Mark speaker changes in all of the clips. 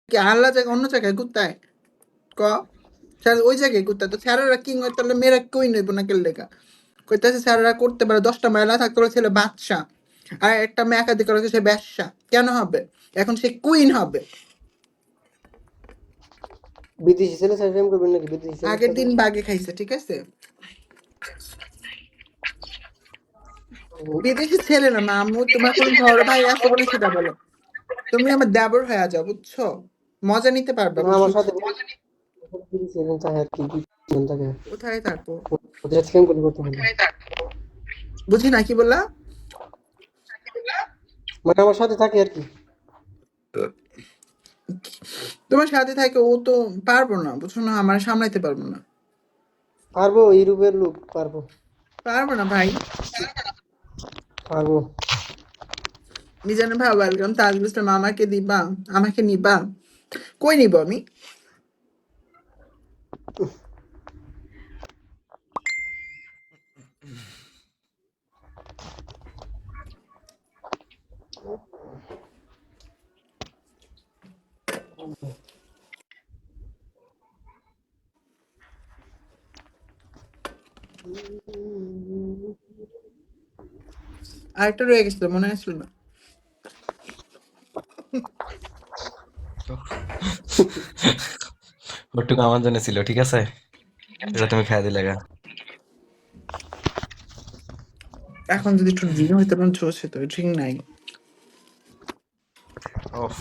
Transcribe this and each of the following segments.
Speaker 1: কি আল্লাহ জায়গায় অন্য জায়গায় কুত্তায় ক স্যার ওই জায়গায় কুত্তায় তো স্যারেরা কিং হয় তাহলে মেয়েরা কই নেবো না কেন লেখা কইতেছে স্যারেরা করতে পারে 10টা মেলা থাকতে পারে ছেলে বাদশা আর একটা মেয়ে একাধিক করেছে সে ব্যবসা কেন হবে এখন সে কুইন হবে
Speaker 2: বিদেশি ছেলে সাথে প্রেম করবেন নাকি বিদেশি ছেলে
Speaker 1: আগের দিন বাগে খাইছে ঠিক আছে বিদেশি ছেলে না মামু তোমার কোন বড় ভাই আছে বলে সেটা বলো তুমি আমার দেবর হয়ে যাও বুঝছো মজা নিতে পারবা
Speaker 2: না আমার সাথে বিদেশি ছেলে চায় আর কি থাকে
Speaker 1: কোথায় থাকবো
Speaker 2: ওদের সাথে প্রেম করতে হবে
Speaker 1: বুঝি না কি বললা
Speaker 2: মানে আমার সাথে থাকে আর কি
Speaker 1: তোমার সাথে থাকে ও তো পারবো না বুঝছো না আমার সামলাইতে পারবো না
Speaker 2: পারবো ইউরোপের লোক পারবো
Speaker 1: পারবো না ভাই
Speaker 2: পারবো
Speaker 1: মিজান ভাই ওয়েলকাম তাজুল ইসলাম আমাকে দিবা আমাকে নিবা কই নিব আমি আরেকটা রয়ে গেছিল মনে আসছিল না
Speaker 3: ওটুকু আমার জন্য ছিল ঠিক আছে এটা তুমি খাই দিলে গা
Speaker 1: এখন যদি একটু ড্রিঙ্ক হইতে পারেন চলছে তো ড্রিঙ্ক নাই
Speaker 3: ওফ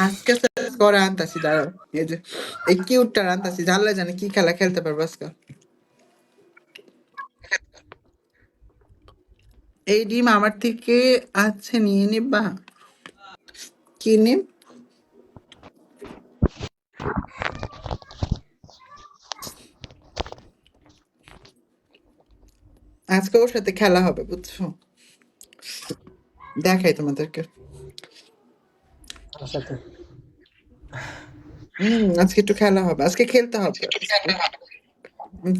Speaker 1: আজকে করে আনতাছি দাঁড়াও এই যে এই কিউটটা আনতাছি জানলে জানে কি খেলা খেলতে পারবো আজকে এই ডিম আমার থেকে আছে নিয়ে নিবা কি নিম আজকে ওর সাথে খেলা হবে বুঝছো দেখাই তোমাদেরকে আজকে একটু খেলা হবে আজকে খেলতে হবে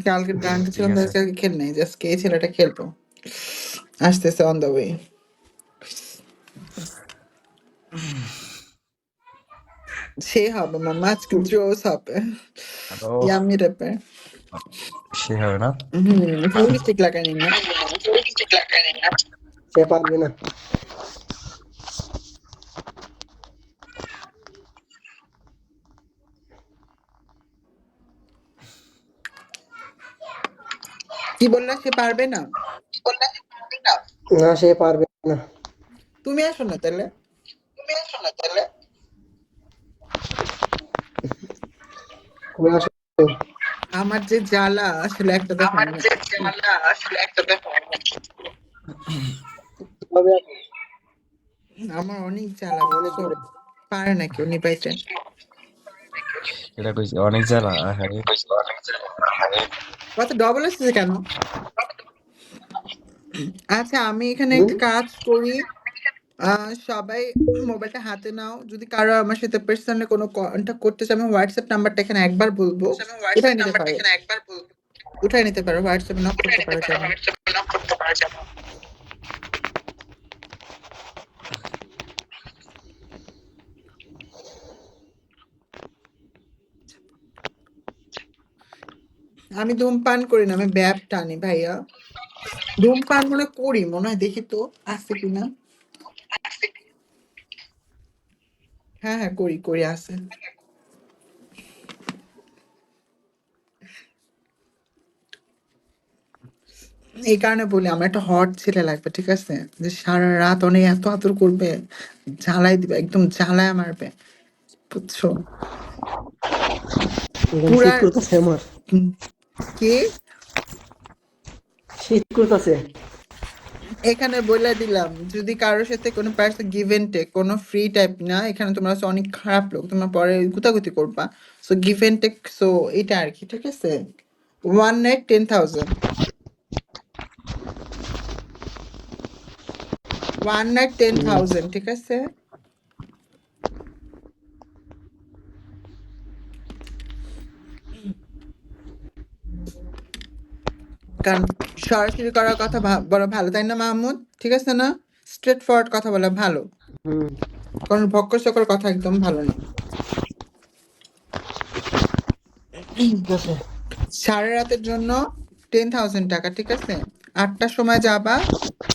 Speaker 1: কালকে টানতে ছিলাম আজকে খেল নাই আজকে এই ছেলেটা খেলবো আসতেছে অন দ্য ওয়ে সে হবে মামা আজকে জোস হবে ইয়ামি রেপে
Speaker 3: সে হবে না
Speaker 1: লিপস্টিক লাগাই নি না
Speaker 2: সে পারবে না
Speaker 1: কি বললা সে পারবে না
Speaker 2: না সে পারবে না
Speaker 1: তুমি আসো না তাহলে
Speaker 2: তুমি আসো
Speaker 1: আমার যে জ্বালা আসলে একটা দেখো আমার অনেক জ্বালা বুঝছো পারে না কেউ নিপাইতে
Speaker 3: এটা কইছি অনেক জ্বালা
Speaker 1: কত ডবল আসছে কেন আচ্ছা আমি এখানে একটা কাজ করি সবাই মোবাইলটা হাতে নাও যদি কারো আমার সাথে পার্সোনালি কোনো কন্ট্যাক্ট করতে চাই আমি হোয়াটসঅ্যাপ নাম্বারটা এখানে একবার বলবো উঠাই নিতে পারো হোয়াটসঅ্যাপে নক করতে পারো আমি ধূমপান করি না আমি ব্যাপ টানি ভাইয়া ধূমপান মনে করি মনে হয় দেখি তো আছে কিনা হ্যাঁ করি আছে এই কারণে বলি আমার একটা হট ছেলে লাগবে ঠিক আছে যে সারা রাত অনেক এত আদর করবে জ্বালাই দিবে একদম জ্বালায় মারবে বুঝছো পুরা কি
Speaker 2: শীত করতেছে
Speaker 1: এখানে বলে দিলাম যদি কারোর সাথে কোনো পার্সন গিভ এন্ড টেক কোনো ফ্রি টাইপ না এখানে তোমরা অনেক খারাপ লোক তোমরা পরে গুতাগুতি করবা so give and take so এটা আর কি ঠিক আছে 1 নাইট 10,000 1 নাইট 10,000, ঠিক আছে? কারণ সরাসরি করার কথা বলা ভালো, তাই না মাহমুদ? ঠিক আছে না? স্ট্রেট ফরওয়ার্ড কথা বলা ভালো, কারণ ভক্কর চক্কর কথা একদম ভালো না।
Speaker 2: ঠিক আছে।
Speaker 1: সারা রাতের জন্য 10,000 টাকা, ঠিক আছে? 8টার সময় যাবা,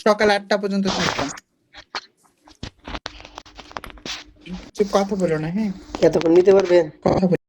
Speaker 1: সকাল 8টা পর্যন্ত থাকবা। চুপ, কথা বলো না, হ্যাঁ?
Speaker 2: এতক্ষণ নিতে পারবেন?
Speaker 1: কথা বলো।